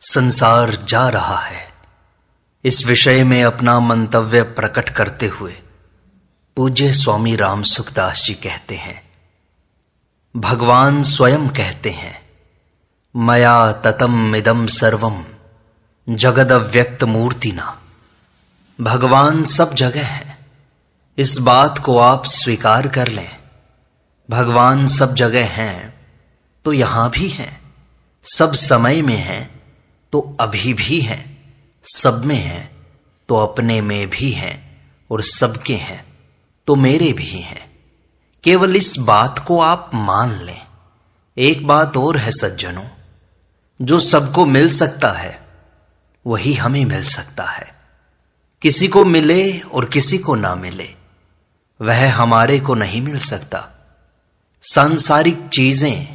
संसार जा रहा है। इस विषय में अपना मंतव्य प्रकट करते हुए पूज्य स्वामी राम सुखदास जी कहते हैं, भगवान स्वयं कहते हैं, मया ततम इदम सर्वम जगद अव्यक्त मूर्तिना। भगवान सब जगह हैं, इस बात को आप स्वीकार कर लें। भगवान सब जगह हैं तो यहां भी हैं, सब समय में हैं तो अभी भी हैं, सब में हैं तो अपने में भी हैं और सबके हैं तो मेरे भी हैं। केवल इस बात को आप मान लें। एक बात और है सज्जनों, जो सबको मिल सकता है वही हमें मिल सकता है। किसी को मिले और किसी को ना मिले वह हमारे को नहीं मिल सकता। सांसारिक चीजें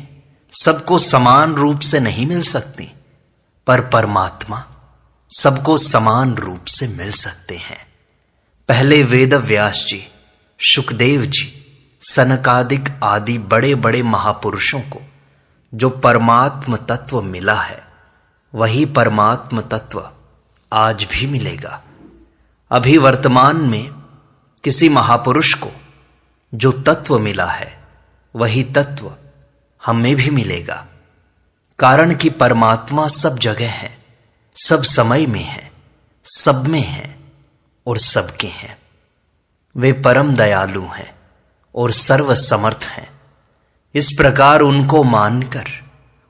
सबको समान रूप से नहीं मिल सकती, पर परमात्मा सबको समान रूप से मिल सकते हैं। पहले वेद व्यास जी, शुकदेव जी, सनकादिक आदि बड़े बड़े महापुरुषों को जो परमात्म तत्व मिला है वही परमात्म तत्व आज भी मिलेगा। अभी वर्तमान में किसी महापुरुष को जो तत्व मिला है वही तत्व हमें भी मिलेगा। कारण कि परमात्मा सब जगह है, सब समय में है, सब में है और सबके हैं। वे परम दयालु हैं और सर्व समर्थ हैं। इस प्रकार उनको मानकर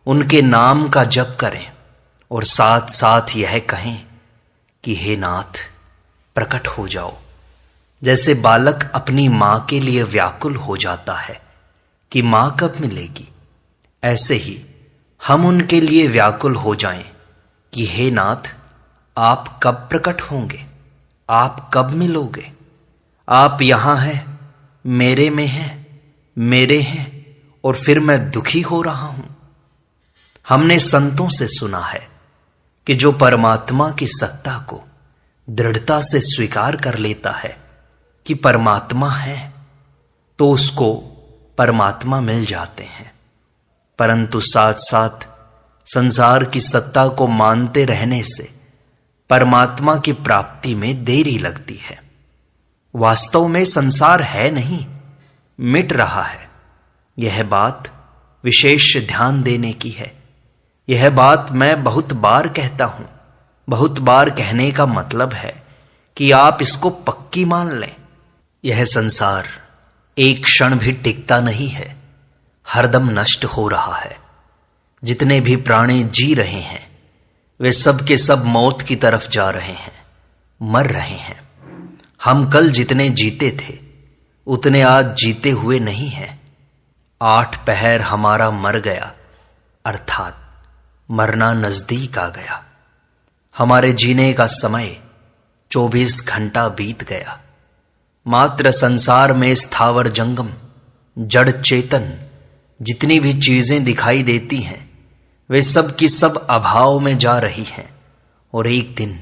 उनके नाम का जप करें और साथ साथ यह कहें कि हे नाथ प्रकट हो जाओ। जैसे बालक अपनी मां के लिए व्याकुल हो जाता है कि मां कब मिलेगी, ऐसे ही हम उनके लिए व्याकुल हो जाएं कि हे नाथ आप कब प्रकट होंगे, आप कब मिलोगे। आप यहां हैं, मेरे में हैं, मेरे हैं और फिर मैं दुखी हो रहा हूं। हमने संतों से सुना है कि जो परमात्मा की सत्ता को दृढ़ता से स्वीकार कर लेता है कि परमात्मा है तो उसको परमात्मा मिल जाते हैं। परंतु साथ साथ संसार की सत्ता को मानते रहने से परमात्मा की प्राप्ति में देरी लगती है। वास्तव में संसार है नहीं, मिट रहा है। यह बात विशेष ध्यान देने की है। यह बात मैं बहुत बार कहता हूं। बहुत बार कहने का मतलब है कि आप इसको पक्की मान लें। यह संसार एक क्षण भी टिकता नहीं है, हरदम नष्ट हो रहा है। जितने भी प्राणी जी रहे हैं वे सब के सब मौत की तरफ जा रहे हैं, मर रहे हैं। हम कल जितने जीते थे उतने आज जीते हुए नहीं हैं। 8 पहर हमारा मर गया, अर्थात मरना नजदीक आ गया। हमारे जीने का समय 24 घंटा बीत गया। मात्र संसार में स्थावर जंगम जड़ चेतन जितनी भी चीजें दिखाई देती हैं वे सब की सब अभाव में जा रही हैं और एक दिन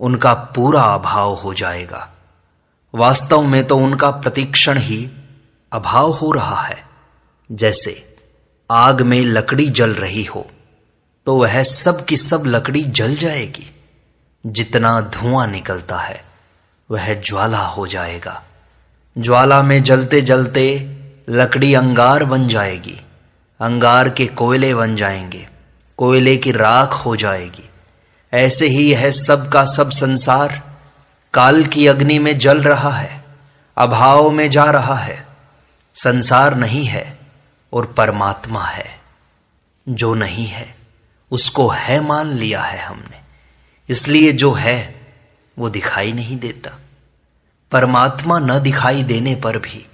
उनका पूरा अभाव हो जाएगा। वास्तव में तो उनका प्रतिक्षण ही अभाव हो रहा है। जैसे आग में लकड़ी जल रही हो तो वह सब की सब लकड़ी जल जाएगी। जितना धुआं निकलता है वह ज्वाला हो जाएगा। ज्वाला में जलते जलते लकड़ी अंगार बन जाएगी, अंगार के कोयले बन जाएंगे, कोयले की राख हो जाएगी। ऐसे ही यह सब का सब संसार काल की अग्नि में जल रहा है, अभाव में जा रहा है। संसार नहीं है और परमात्मा है। जो नहीं है उसको है मान लिया है हमने, इसलिए जो है वो दिखाई नहीं देता। परमात्मा न दिखाई देने पर भी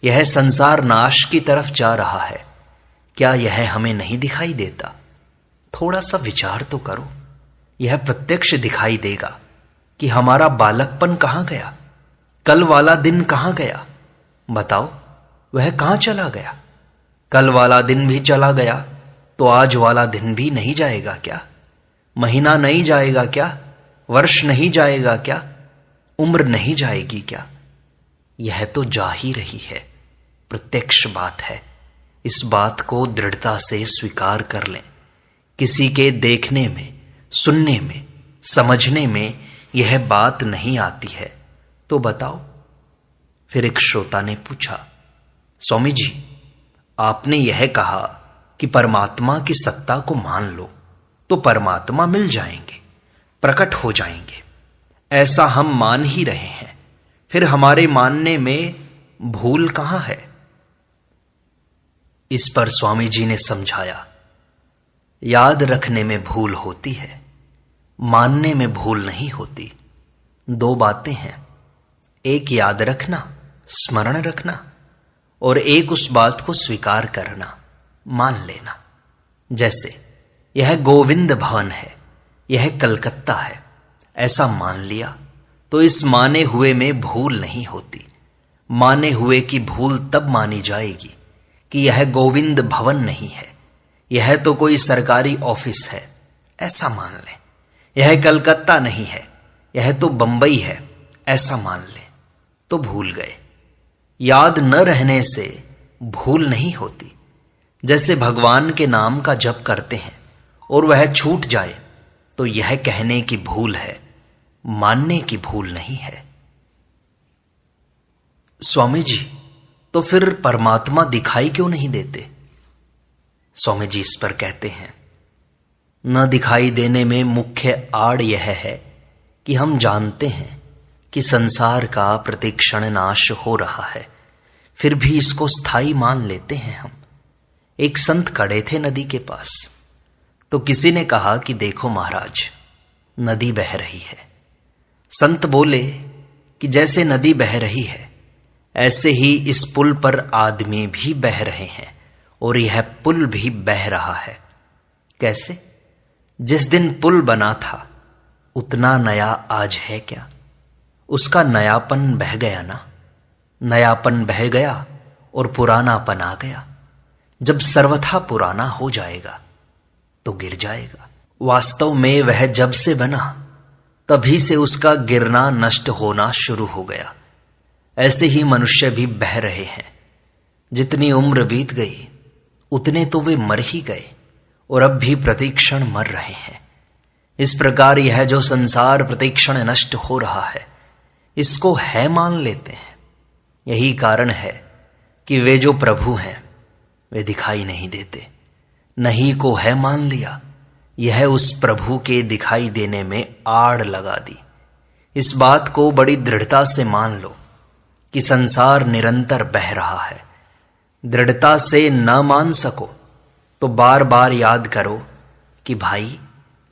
यह संसार नाश की तरफ जा रहा है। क्या यह हमें नहीं दिखाई देता? थोड़ा सा विचार तो करो। यह प्रत्यक्ष दिखाई देगा कि हमारा बालकपन कहां गया, कल वाला दिन कहां गया। बताओ वह कहां चला गया? कल वाला दिन भी चला गया तो आज वाला दिन भी नहीं जाएगा क्या? महीना नहीं जाएगा क्या? वर्ष नहीं जाएगा क्या? उम्र नहीं जाएगी क्या? यह तो जा ही रही है, प्रत्यक्ष बात है। इस बात को दृढ़ता से स्वीकार कर लें। किसी के देखने में सुनने में, समझने में यह बात नहीं आती है तो बताओ। फिर एक श्रोता ने पूछा, स्वामी जी, आपने यह कहा कि परमात्मा की सत्ता को मान लो तो परमात्मा मिल जाएंगे, प्रकट हो जाएंगे। ऐसा हम मान ही रहे हैं, फिर हमारे मानने में भूल कहां है? इस पर स्वामी जी ने समझाया, याद रखने में भूल होती है, मानने में भूल नहीं होती। दो बातें हैं, एक याद रखना, स्मरण रखना, और एक उस बात को स्वीकार करना, मान लेना। जैसे यह गोविंद भवन है, यह कलकत्ता है, ऐसा मान लिया तो इस माने हुए में भूल नहीं होती। माने हुए की भूल तब मानी जाएगी कि यह गोविंद भवन नहीं है, यह तो कोई सरकारी ऑफिस है, ऐसा मान लें। यह कलकत्ता नहीं है, यह तो बंबई है, ऐसा मान लें तो भूल गए। याद न रहने से भूल नहीं होती। जैसे भगवान के नाम का जप करते हैं और वह छूट जाए तो यह कहने की भूल है, मानने की भूल नहीं है। स्वामी जी, तो फिर परमात्मा दिखाई क्यों नहीं देते? स्वामी जी इस पर कहते हैं, न दिखाई देने में मुख्य आड़ यह है कि हम जानते हैं कि संसार का प्रतिक्षण नाश हो रहा है, फिर भी इसको स्थायी मान लेते हैं हम। एक संत खड़े थे नदी के पास, तो किसी ने कहा कि देखो महाराज, नदी बह रही है। संत बोले कि जैसे नदी बह रही है ऐसे ही इस पुल पर आदमी भी बह रहे हैं और यह पुल भी बह रहा है। कैसे? जिस दिन पुल बना था उतना नया आज है क्या? उसका नयापन बह गया ना। नयापन बह गया और पुरानापन आ गया। जब सर्वथा पुराना हो जाएगा तो गिर जाएगा। वास्तव में वह जब से बना तभी से उसका गिरना, नष्ट होना शुरू हो गया। ऐसे ही मनुष्य भी बह रहे हैं। जितनी उम्र बीत गई उतने तो वे मर ही गए और अब भी प्रतिक्षण मर रहे हैं। इस प्रकार यह जो संसार प्रतिक्षण नष्ट हो रहा है, इसको है मान लेते हैं। यही कारण है कि वे जो प्रभु हैं वे दिखाई नहीं देते। नहीं को है मान लिया, यह उस प्रभु के दिखाई देने में आड़ लगा दी। इस बात को बड़ी दृढ़ता से मान लो कि संसार निरंतर बह रहा है। दृढ़ता से न मान सको तो बार बार याद करो कि भाई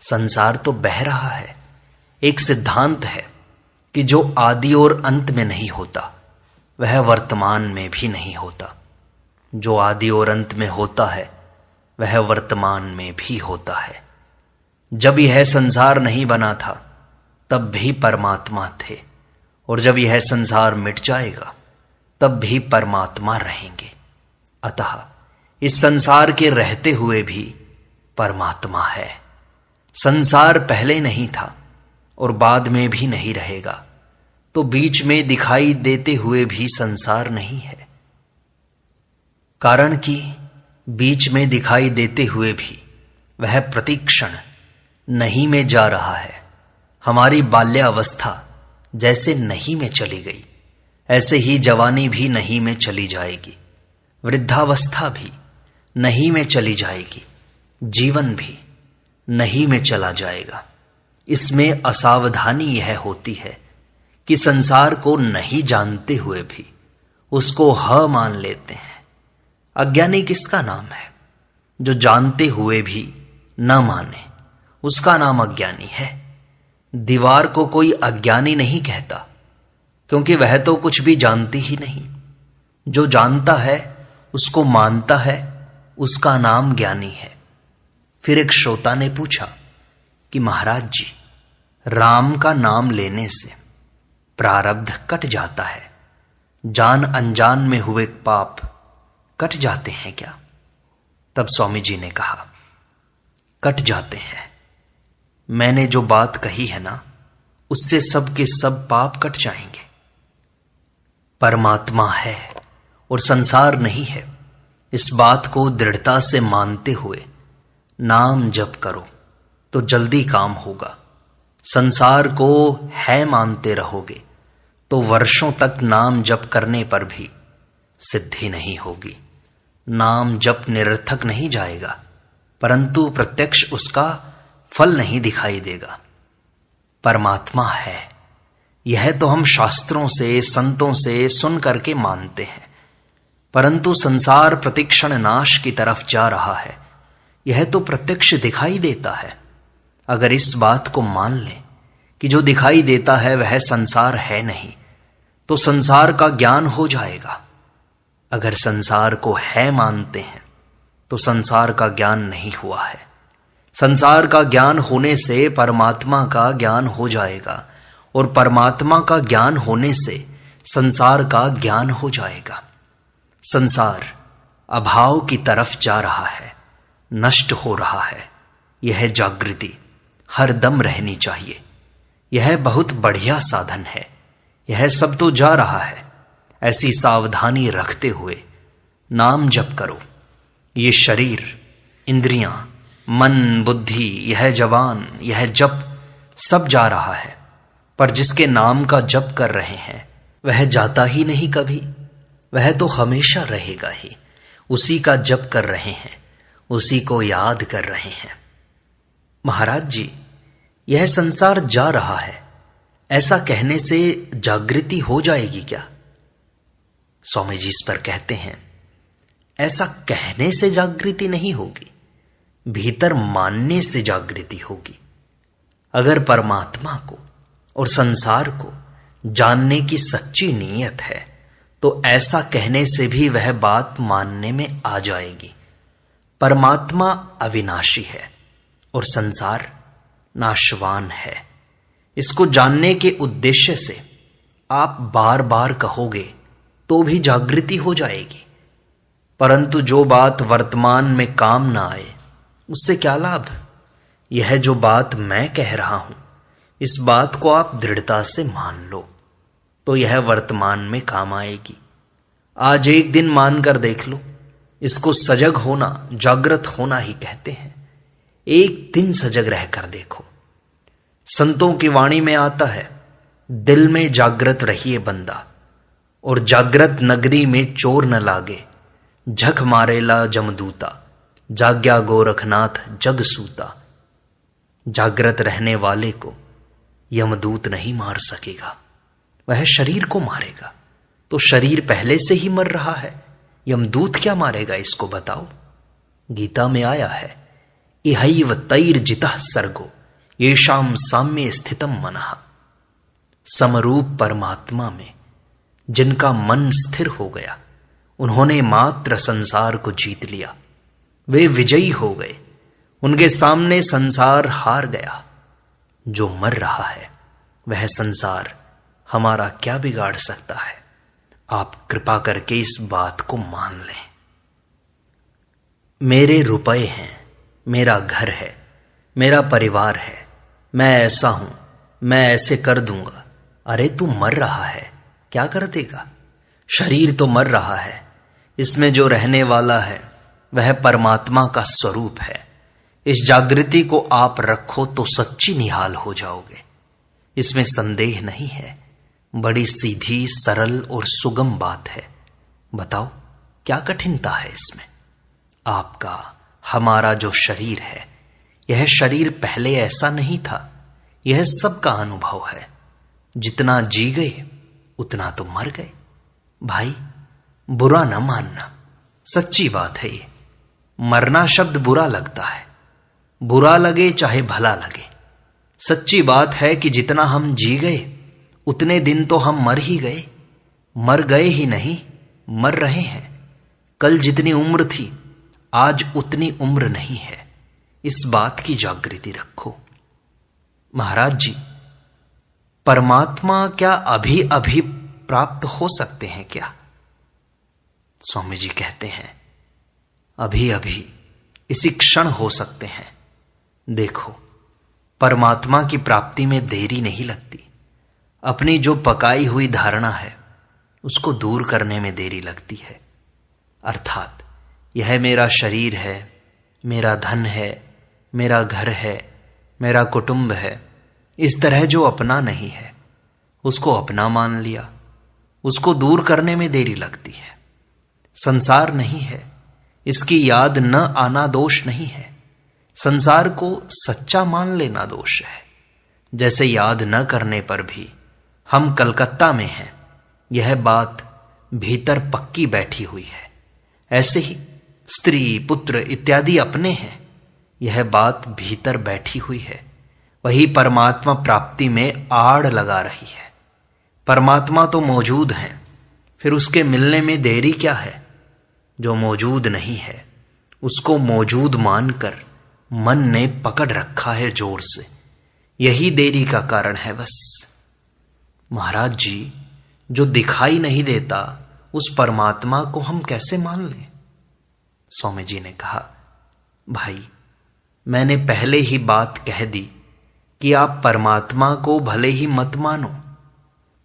संसार तो बह रहा है। एक सिद्धांत है कि जो आदि और अंत में नहीं होता वह वर्तमान में भी नहीं होता। जो आदि और अंत में होता है वह वर्तमान में भी होता है। जब यह संसार नहीं बना था तब भी परमात्मा थे, और जब यह संसार मिट जाएगा तब भी परमात्मा रहेंगे। अतः इस संसार के रहते हुए भी परमात्मा है। संसार पहले नहीं था और बाद में भी नहीं रहेगा, तो बीच में दिखाई देते हुए भी संसार नहीं है। कारण कि बीच में दिखाई देते हुए भी वह प्रतिक्षण नहीं में जा रहा है। हमारी बाल्यावस्था जैसे नहीं में चली गई, ऐसे ही जवानी भी नहीं में चली जाएगी, वृद्धावस्था भी नहीं में चली जाएगी, जीवन भी नहीं में चला जाएगा। इसमें असावधानी यह होती है कि संसार को नहीं जानते हुए भी उसको ह मान लेते हैं। अज्ञानी किसका नाम है? जो जानते हुए भी न माने, उसका नाम अज्ञानी है। दीवार को कोई अज्ञानी नहीं कहता, क्योंकि वह तो कुछ भी जानती ही नहीं। जो जानता है उसको मानता है, उसका नाम ज्ञानी है। फिर एक श्रोता ने पूछा कि महाराज जी, राम का नाम लेने से प्रारब्ध कट जाता है, जान अनजान में हुए पाप कट जाते हैं क्या? तब स्वामी जी ने कहा, कट जाते हैं। मैंने जो बात कही है ना, उससे सब के सब पाप कट जाएंगे। परमात्मा है और संसार नहीं है, इस बात को दृढ़ता से मानते हुए नाम जप करो, तो जल्दी काम होगा। संसार को है मानते रहोगे तो वर्षों तक नाम जप करने पर भी सिद्धि नहीं होगी। नाम जप निरर्थक नहीं जाएगा, परंतु प्रत्यक्ष उसका फल नहीं दिखाई देगा। परमात्मा है, यह तो हम शास्त्रों से, संतों से सुन करके मानते हैं, परंतु संसार प्रतिक्षण नाश की तरफ जा रहा है, यह तो प्रत्यक्ष दिखाई देता है। अगर इस बात को मान लें कि जो दिखाई देता है वह संसार है नहीं, तो संसार का ज्ञान हो जाएगा। अगर संसार को है मानते हैं तो संसार का ज्ञान नहीं हुआ है। संसार का ज्ञान होने से परमात्मा का ज्ञान हो जाएगा, और परमात्मा का ज्ञान होने से संसार का ज्ञान हो जाएगा। संसार अभाव की तरफ जा रहा है, नष्ट हो रहा है। यह जागृति हर दम रहनी चाहिए। यह बहुत बढ़िया साधन है। यह सब तो जा रहा है, ऐसी सावधानी रखते हुए नाम जप करो। ये शरीर, इंद्रियां, मन, बुद्धि, यह जवान, यह जप सब जा रहा है, पर जिसके नाम का जप कर रहे हैं वह जाता ही नहीं कभी। वह तो हमेशा रहेगा ही। उसी का जप कर रहे हैं, उसी को याद कर रहे हैं। महाराज जी, यह संसार जा रहा है, ऐसा कहने से जागृति हो जाएगी क्या? स्वामी जी इस पर कहते हैं, ऐसा कहने से जागृति नहीं होगी, भीतर मानने से जागृति होगी। अगर परमात्मा को और संसार को जानने की सच्ची नीयत है तो ऐसा कहने से भी वह बात मानने में आ जाएगी। परमात्मा अविनाशी है और संसार नाशवान है। इसको जानने के उद्देश्य से आप बार बार कहोगे तो भी जागृति हो जाएगी, परंतु जो बात वर्तमान में काम ना आए उससे क्या लाभ? यह जो बात मैं कह रहा हूं, इस बात को आप दृढ़ता से मान लो तो यह वर्तमान में काम आएगी। आज एक दिन मानकर देख लो। इसको सजग होना, जागृत होना ही कहते हैं। एक दिन सजग रहकर देखो। संतों की वाणी में आता है, दिल में जागृत रहिए बंदा, और जागृत नगरी में चोर न लागे। झक मारेला जमदूता, जाग्या गोरखनाथ जग सूता। जागृत रहने वाले को यमदूत नहीं मार सकेगा, वह शरीर को मारेगा। तो शरीर पहले से ही मर रहा है, यमदूत क्या मारेगा इसको बताओ? गीता में आया है, इहैव तैर्जितः सर्गो येषां साम्ये स्थितम मनः। समरूप परमात्मा में जिनका मन स्थिर हो गया, उन्होंने मात्र संसार को जीत लिया। वे विजयी हो गए। उनके सामने संसार हार गया। जो मर रहा है वह संसार हमारा क्या बिगाड़ सकता है? आप कृपा करके इस बात को मान लें। मेरे रुपए हैं, मेरा घर है, मेरा परिवार है, मैं ऐसा हूं, मैं ऐसे कर दूंगा। अरे तू मर रहा है, क्या कर देगा? शरीर तो मर रहा है, इसमें जो रहने वाला है वह परमात्मा का स्वरूप है। इस जागृति को आप रखो तो सच्ची निहाल हो जाओगे, इसमें संदेह नहीं है। बड़ी सीधी, सरल और सुगम बात है। बताओ क्या कठिनता है इसमें? आपका, हमारा जो शरीर है, यह शरीर पहले ऐसा नहीं था। यह सबका अनुभव है। जितना जी गए उतना तो मर गए। भाई बुरा न मानना, सच्ची बात है ये। मरना शब्द बुरा लगता है, बुरा लगे चाहे भला लगे। सच्ची बात है कि जितना हम जी गए उतने दिन तो हम मर ही गए। मर गए ही नहीं, मर रहे हैं। कल जितनी उम्र थी आज उतनी उम्र नहीं है। इस बात की जागृति रखो। महाराज जी, परमात्मा क्या अभी अभी प्राप्त हो सकते हैं क्या? स्वामी जी कहते हैं, अभी अभी, इसी क्षण हो सकते हैं। देखो, परमात्मा की प्राप्ति में देरी नहीं लगती। अपनी जो पकाई हुई धारणा है उसको दूर करने में देरी लगती है। अर्थात यह मेरा शरीर है, मेरा धन है, मेरा घर है, मेरा कुटुंब है, इस तरह जो अपना नहीं है उसको अपना मान लिया, उसको दूर करने में देरी लगती है। संसार नहीं है, इसकी याद न आना दोष नहीं है, संसार को सच्चा मान लेना दोष है। जैसे याद न करने पर भी हम कलकत्ता में हैं, यह बात भीतर पक्की बैठी हुई है, ऐसे ही स्त्री पुत्र इत्यादि अपने हैं, यह बात भीतर बैठी हुई है। वही परमात्मा प्राप्ति में आड़ लगा रही है। परमात्मा तो मौजूद हैं, फिर उसके मिलने में देरी क्या है? जो मौजूद नहीं है उसको मौजूद मानकर मन ने पकड़ रखा है जोर से, यही देरी का कारण है बस। महाराज जी, जो दिखाई नहीं देता उस परमात्मा को हम कैसे मान लें? स्वामी जी ने कहा, भाई मैंने पहले ही बात कह दी कि आप परमात्मा को भले ही मत मानो,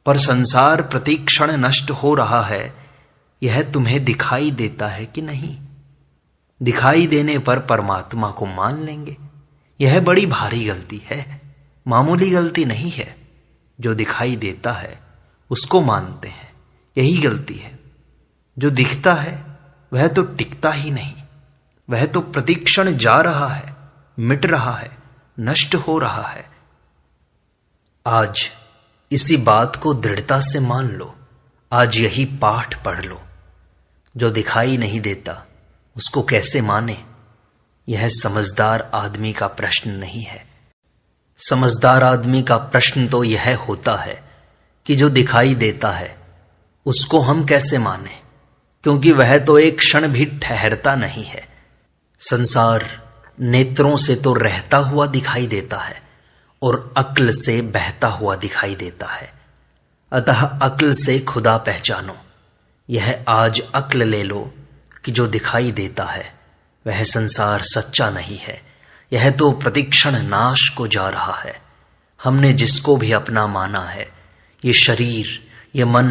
पर संसार प्रतिक्षण नष्ट हो रहा है, यह तुम्हें दिखाई देता है कि नहीं? दिखाई देने पर परमात्मा को मान लेंगे, यह बड़ी भारी गलती है, मामूली गलती नहीं है। जो दिखाई देता है उसको मानते हैं, यही गलती है। जो दिखता है वह तो टिकता ही नहीं, वह तो प्रतिक्षण जा रहा है, मिट रहा है, नष्ट हो रहा है। आज इसी बात को दृढ़ता से मान लो, आज यही पाठ पढ़ लो। जो दिखाई नहीं देता उसको कैसे माने? यह समझदार आदमी का प्रश्न नहीं है। समझदार आदमी का प्रश्न तो यह होता है कि जो दिखाई देता है उसको हम कैसे माने, क्योंकि वह तो एक क्षण भी ठहरता नहीं है। संसार नेत्रों से तो रहता हुआ दिखाई देता है और अक्ल से बहता हुआ दिखाई देता है। अतः अक्ल से खुदा पहचानो। यह आज अक्ल ले लो कि जो दिखाई देता है वह संसार सच्चा नहीं है, यह तो प्रतिक्षण नाश को जा रहा है। हमने जिसको भी अपना माना है, ये शरीर, ये मन,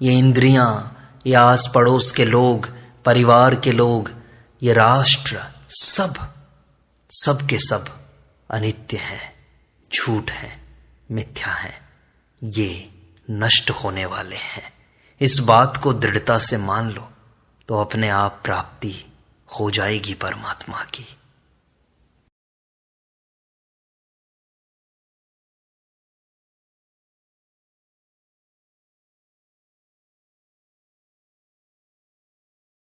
ये इंद्रियां, ये आस पड़ोस के लोग, परिवार के लोग, ये राष्ट्र, सब के सब अनित्य हैं, झूठ हैं, मिथ्या हैं, ये नष्ट होने वाले हैं। इस बात को दृढ़ता से मान लो तो अपने आप प्राप्ति हो जाएगी परमात्मा की।